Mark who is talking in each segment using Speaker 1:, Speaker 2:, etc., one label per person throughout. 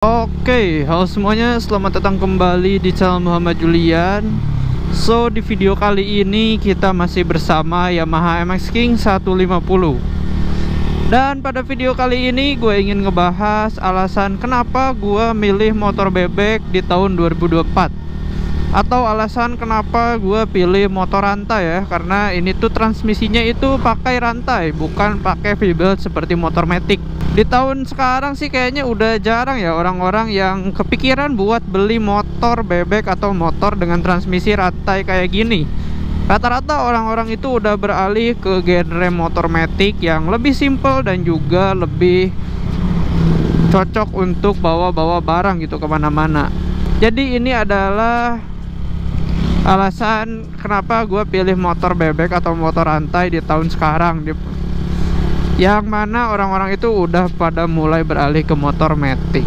Speaker 1: Oke, halo semuanya, selamat datang kembali di channel Muhammad Julian. So, di video kali ini kita masih bersama Yamaha MX King 150. Dan pada video kali ini gue ingin ngebahas alasan kenapa gue milih motor bebek di tahun 2024, atau alasan kenapa gue pilih motor rantai ya. Karena ini tuh transmisinya itu pakai rantai, bukan pakai V-belt seperti motor Matic. Di tahun sekarang sih kayaknya udah jarang ya orang-orang yang kepikiran buat beli motor bebek atau motor dengan transmisi rantai kayak gini. Rata-rata orang-orang itu udah beralih ke genre motor Matic yang lebih simple dan juga lebih cocok untuk bawa-bawa barang gitu kemana-mana. Jadi ini adalah alasan kenapa gue pilih motor bebek atau motor rantai di tahun sekarang, yang mana orang-orang itu udah pada mulai beralih ke motor Matic.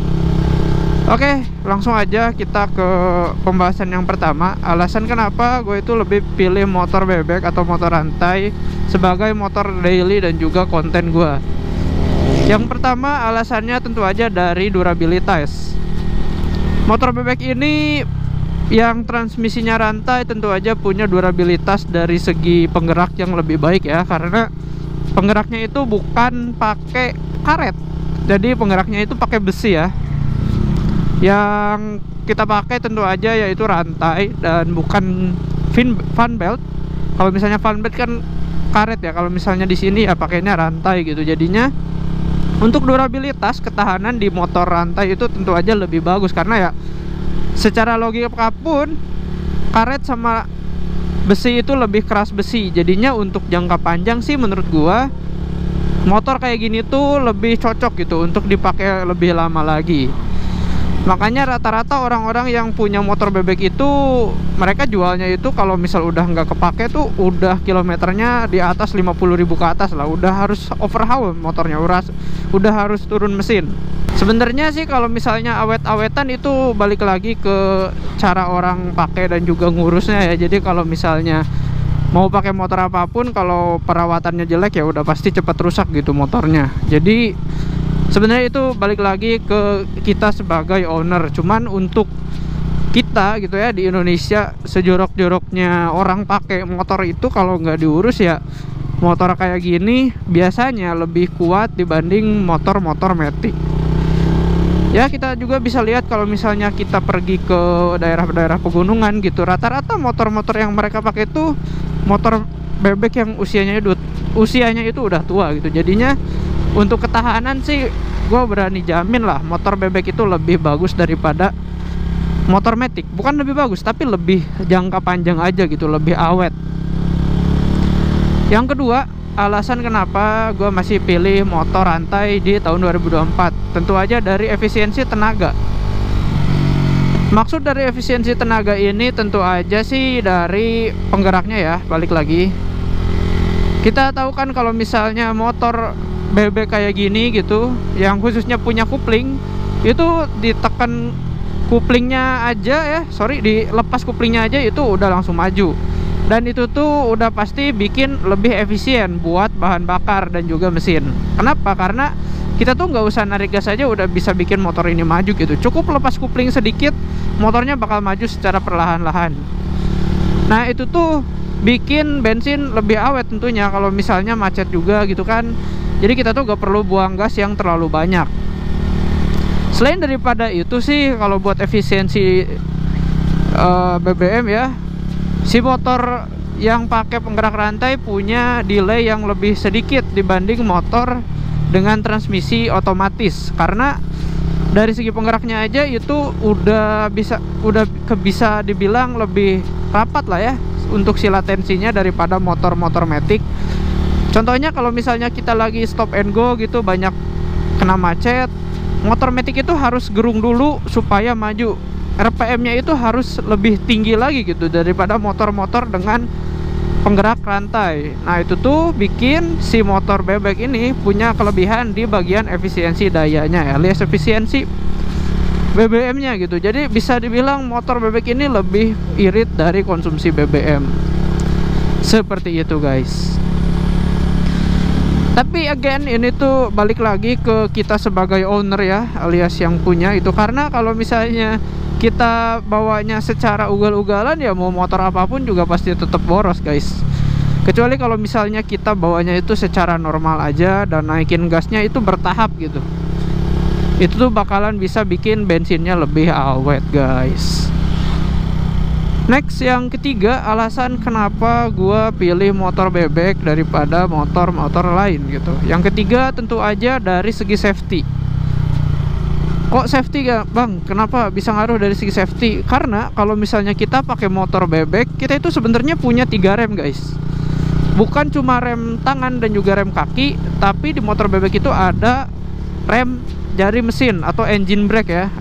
Speaker 1: Oke, langsung aja kita ke pembahasan yang pertama. Alasan kenapa gue itu lebih pilih motor bebek atau motor rantai sebagai motor daily dan juga konten gue. Yang pertama, alasannya tentu aja dari durabilitas. Motor bebek ini yang transmisinya rantai tentu aja punya durabilitas dari segi penggerak yang lebih baik ya, karena penggeraknya itu bukan pakai karet, jadi penggeraknya itu pakai besi ya. Yang kita pakai tentu aja yaitu rantai dan bukan fan belt. Kalau misalnya fan belt kan karet ya, kalau misalnya di sini ya pakainya rantai gitu. Jadinya untuk durabilitas ketahanan di motor rantai itu tentu aja lebih bagus, karena ya secara logika pun karet sama besi itu lebih keras besi. Jadinya untuk jangka panjang sih menurut gua motor kayak gini tuh lebih cocok gitu untuk dipakai lebih lama lagi. Makanya rata-rata orang-orang yang punya motor bebek itu mereka jualnya itu kalau misal udah nggak kepake tuh udah kilometernya di atas 50.000 ke atas lah, udah harus overhaul motornya, udah harus turun mesin. Sebenarnya sih kalau misalnya awet-awetan itu balik lagi ke cara orang pakai dan juga ngurusnya ya. Jadi kalau misalnya mau pakai motor apapun, kalau perawatannya jelek ya udah pasti cepat rusak gitu motornya. Jadi sebenarnya itu balik lagi ke kita sebagai owner. Cuman untuk kita gitu ya di Indonesia, sejorok-joroknya orang pakai motor itu kalau nggak diurus ya motor kayak gini biasanya lebih kuat dibanding motor-motor Matic. Ya kita juga bisa lihat kalau misalnya kita pergi ke daerah-daerah pegunungan gitu, rata-rata motor-motor yang mereka pakai itu motor bebek yang usianya itu udah tua gitu. Jadinya untuk ketahanan sih gue berani jamin lah motor bebek itu lebih bagus daripada motor Matic. Bukan lebih bagus, tapi lebih jangka panjang aja gitu, lebih awet. Yang kedua, alasan kenapa gue masih pilih motor rantai di tahun 2024 tentu aja dari efisiensi tenaga. Maksud dari efisiensi tenaga ini tentu aja sih dari penggeraknya ya. Balik lagi, kita tahu kan kalau misalnya motor bebek kayak gini gitu yang khususnya punya kupling, itu ditekan kuplingnya aja ya, dilepas kuplingnya aja itu udah langsung maju. Dan itu tuh udah pasti bikin lebih efisien buat bahan bakar dan juga mesin. Kenapa? Karena kita tuh nggak usah narik gas aja udah bisa bikin motor ini maju gitu. Cukup lepas kupling sedikit, motornya bakal maju secara perlahan-lahan. Nah itu tuh bikin bensin lebih awet tentunya kalau misalnya macet juga gitu kan. Jadi kita tuh nggak perlu buang gas yang terlalu banyak. Selain daripada itu sih, kalau buat efisiensi BBM ya, si motor yang pakai penggerak rantai punya delay yang lebih sedikit dibanding motor dengan transmisi otomatis. Karena dari segi penggeraknya aja itu udah bisa dibilang lebih rapat lah ya untuk si latensinya daripada motor-motor Matic. Contohnya kalau misalnya kita lagi stop and go gitu, banyak kena macet, motor Matic itu harus gerung dulu supaya maju. RPM-nya itu harus lebih tinggi lagi gitu daripada motor-motor dengan penggerak rantai. Nah itu tuh bikin si motor bebek ini punya kelebihan di bagian efisiensi dayanya, alias efisiensi BBM-nya gitu. Jadi bisa dibilang motor bebek ini lebih irit dari konsumsi BBM. Seperti itu guys. Tapi again, ini tuh balik lagi ke kita sebagai owner ya, alias yang punya itu. Karena kalau misalnya kita bawanya secara ugal-ugalan, ya mau motor apapun juga pasti tetap boros guys. Kecuali kalau misalnya kita bawanya itu secara normal aja dan naikin gasnya itu bertahap gitu, itu tuh bakalan bisa bikin bensinnya lebih awet guys. Next, yang ketiga, alasan kenapa gua pilih motor bebek daripada motor-motor lain gitu. Yang ketiga tentu aja dari segi safety. Kok safety gak bang? Kenapa bisa ngaruh dari segi safety? Karena kalau misalnya kita pakai motor bebek, kita itu sebenarnya punya 3 rem guys. Bukan cuma rem tangan dan juga rem kaki, tapi di motor bebek itu ada rem jari mesin atau engine brake ya.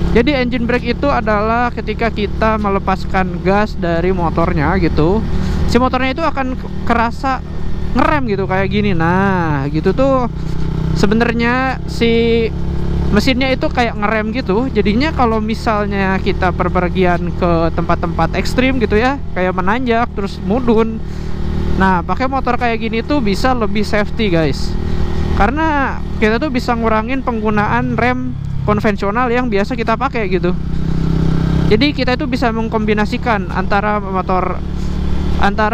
Speaker 1: Jadi engine brake itu adalah ketika kita melepaskan gas dari motornya gitu, si motornya itu akan kerasa ngerem gitu kayak gini. Nah gitu tuh sebenarnya si mesinnya itu kayak ngerem gitu. Jadinya kalau misalnya kita perpergian ke tempat-tempat ekstrim gitu ya, kayak menanjak terus mudun, nah pakai motor kayak gini tuh bisa lebih safety guys. Karena kita tuh bisa ngurangin penggunaan rem konvensional yang biasa kita pakai gitu. Jadi kita itu bisa mengkombinasikan antara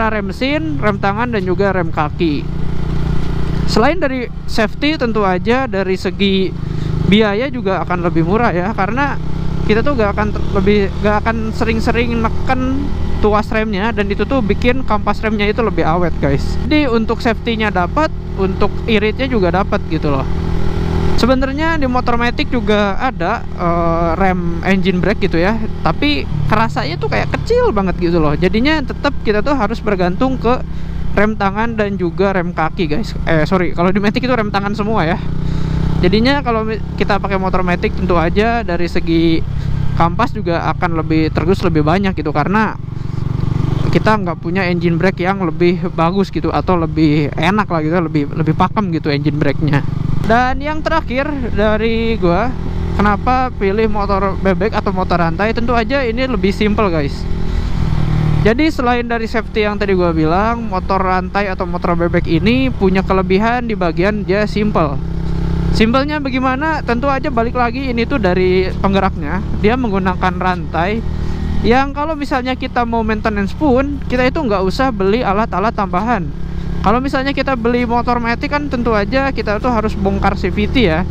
Speaker 1: rem mesin, rem tangan dan juga rem kaki. Selain dari safety, tentu aja dari segi biaya juga akan lebih murah ya, karena kita tuh gak akan sering-sering neken tuas remnya, dan itu tuh bikin kampas remnya itu lebih awet guys. Jadi untuk safety-nya dapat, untuk iritnya juga dapat gitu loh. Sebenarnya di motor matic juga ada rem engine brake gitu ya, tapi kerasanya tuh kayak kecil banget gitu loh. Jadinya tetap kita tuh harus bergantung ke rem tangan dan juga rem kaki guys. Sorry, kalau di matic itu rem tangan semua ya. Jadinya kalau kita pakai motor matic tentu aja dari segi kampas juga akan lebih tergus lebih banyak gitu, karena kita nggak punya engine brake yang lebih bagus gitu, atau lebih enak lah gitu, lebih pakem gitu engine brake-nya. Dan yang terakhir dari gua, kenapa pilih motor bebek atau motor rantai, tentu aja ini lebih simple guys. Jadi selain dari safety yang tadi gua bilang, motor rantai atau motor bebek ini punya kelebihan di bagian dia simple. Simpelnya bagaimana? Tentu aja balik lagi, ini tuh dari penggeraknya, dia menggunakan rantai yang kalau misalnya kita mau maintenance pun, kita itu nggak usah beli alat-alat tambahan. Kalau misalnya kita beli motor matic kan tentu aja kita tuh harus bongkar CVT ya.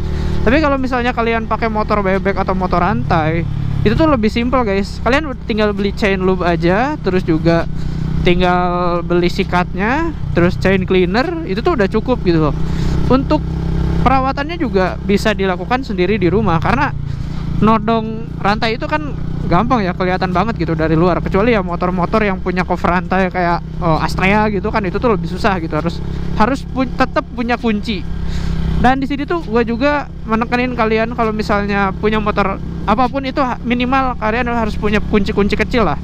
Speaker 1: Tapi kalau misalnya kalian pakai motor bebek atau motor rantai, itu tuh lebih simple guys. Kalian tinggal beli chain lube aja, terus juga tinggal beli sikatnya, terus chain cleaner, itu tuh udah cukup gitu loh. Untuk perawatannya juga bisa dilakukan sendiri di rumah, karena nodong rantai itu kan gampang ya, kelihatan banget gitu dari luar. Kecuali ya motor-motor yang punya cover rantai kayak Astrea gitu kan, itu tuh lebih susah gitu, harus tetap punya kunci. Dan di sini tuh gue juga menekenin kalian kalau misalnya punya motor apapun itu minimal kalian harus punya kunci-kunci kecil lah.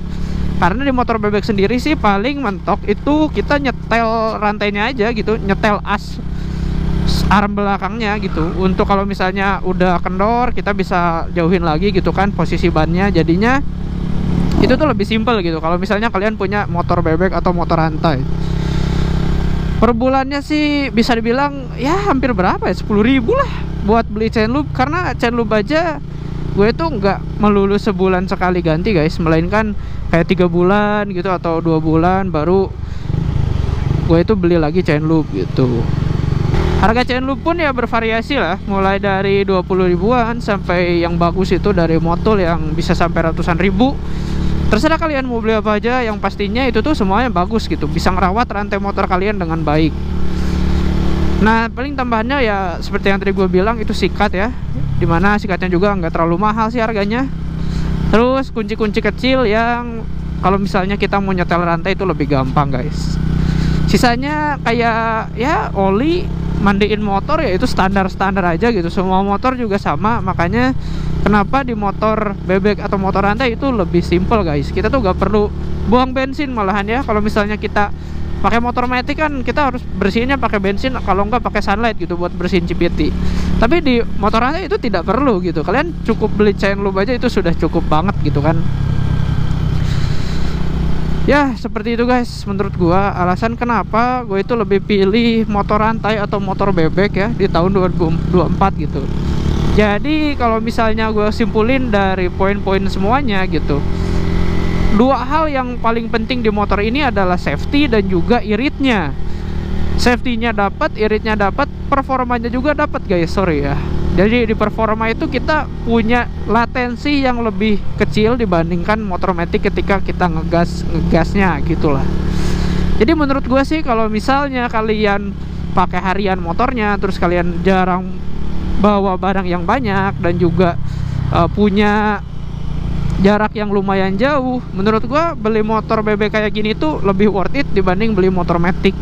Speaker 1: Karena di motor bebek sendiri sih paling mentok itu kita nyetel rantainya aja gitu, nyetel as arm belakangnya gitu. Untuk kalau misalnya udah kendor, kita bisa jauhin lagi gitu kan posisi bannya. Jadinya itu tuh lebih simple gitu kalau misalnya kalian punya motor bebek atau motor rantai. Per bulannya sih bisa dibilang ya hampir berapa ya, 10.000 lah buat beli chain lube. Karena chain lube aja gue tuh nggak melulu sebulan sekali ganti guys, melainkan kayak 3 bulan gitu atau 2 bulan baru gue itu beli lagi chain lube gitu. Harga chain lube pun ya bervariasi lah, mulai dari 20 ribuan sampai yang bagus itu dari motul yang bisa sampai ratusan ribu. Terserah kalian mau beli apa aja, yang pastinya itu tuh semuanya bagus gitu, bisa ngerawat rantai motor kalian dengan baik. Nah paling tambahannya ya seperti yang tadi gue bilang, itu sikat ya, dimana sikatnya juga nggak terlalu mahal sih harganya. Terus kunci-kunci kecil yang kalau misalnya kita mau nyetel rantai itu lebih gampang guys. Sisanya kayak ya oli, mandiin motor ya itu standar-standar aja gitu. Semua motor juga sama, makanya kenapa di motor bebek atau motor rantai itu lebih simple guys. Kita tuh gak perlu buang bensin malahan ya. Kalau misalnya kita pakai motor matic kan kita harus bersihinnya pakai bensin, kalau enggak pakai sunlight gitu buat bersihin CVT. Tapi di motor rantai itu tidak perlu gitu. Kalian cukup beli chain lube aja itu sudah cukup banget gitu kan. Ya seperti itu guys, menurut gua alasan kenapa gue itu lebih pilih motor rantai atau motor bebek ya di tahun 2024 gitu. Jadi kalau misalnya gue simpulin dari poin-poin semuanya gitu, dua hal yang paling penting di motor ini adalah safety dan juga iritnya. Safety-nya dapat, iritnya dapat, performanya juga dapat guys, sorry ya. Jadi di performa itu kita punya latensi yang lebih kecil dibandingkan motor matic ketika kita ngegasnya gitulah. Jadi menurut gue sih kalau misalnya kalian pakai harian motornya, terus kalian jarang bawa barang yang banyak dan juga punya jarak yang lumayan jauh, menurut gua beli motor bebek kayak gini tuh lebih worth it dibanding beli motor matic.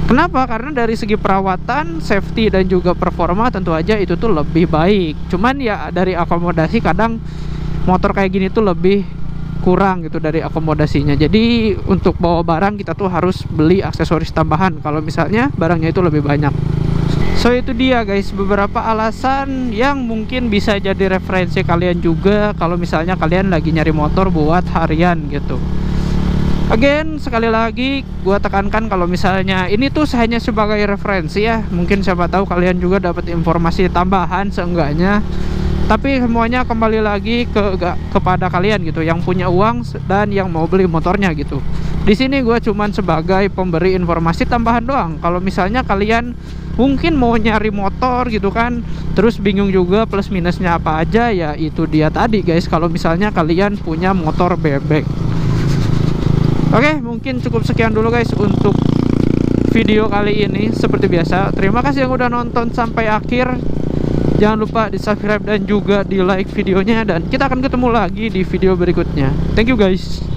Speaker 1: Kenapa? Karena dari segi perawatan, safety dan juga performa tentu aja itu tuh lebih baik. Cuman ya dari akomodasi kadang motor kayak gini tuh lebih kurang gitu dari akomodasinya. Jadi untuk bawa barang kita tuh harus beli aksesoris tambahan kalau misalnya barangnya itu lebih banyak. So itu dia guys, beberapa alasan yang mungkin bisa jadi referensi kalian juga kalau misalnya kalian lagi nyari motor buat harian gitu. Again, sekali lagi gua tekankan kalau misalnya ini tuh hanya sebagai referensi ya. Mungkin siapa tahu kalian juga dapat informasi tambahan seenggaknya. Tapi semuanya kembali lagi kepada kalian gitu, yang punya uang dan yang mau beli motornya gitu. Di sini gue cuman sebagai pemberi informasi tambahan doang. Kalau misalnya kalian mungkin mau nyari motor gitu kan, terus bingung juga plus minusnya apa aja, ya itu dia tadi guys. Kalau misalnya kalian punya motor bebek. Oke, mungkin cukup sekian dulu guys untuk video kali ini. Seperti biasa, terima kasih yang udah nonton sampai akhir. Jangan lupa di subscribe dan juga di like videonya, dan kita akan ketemu lagi di video berikutnya. Thank you guys.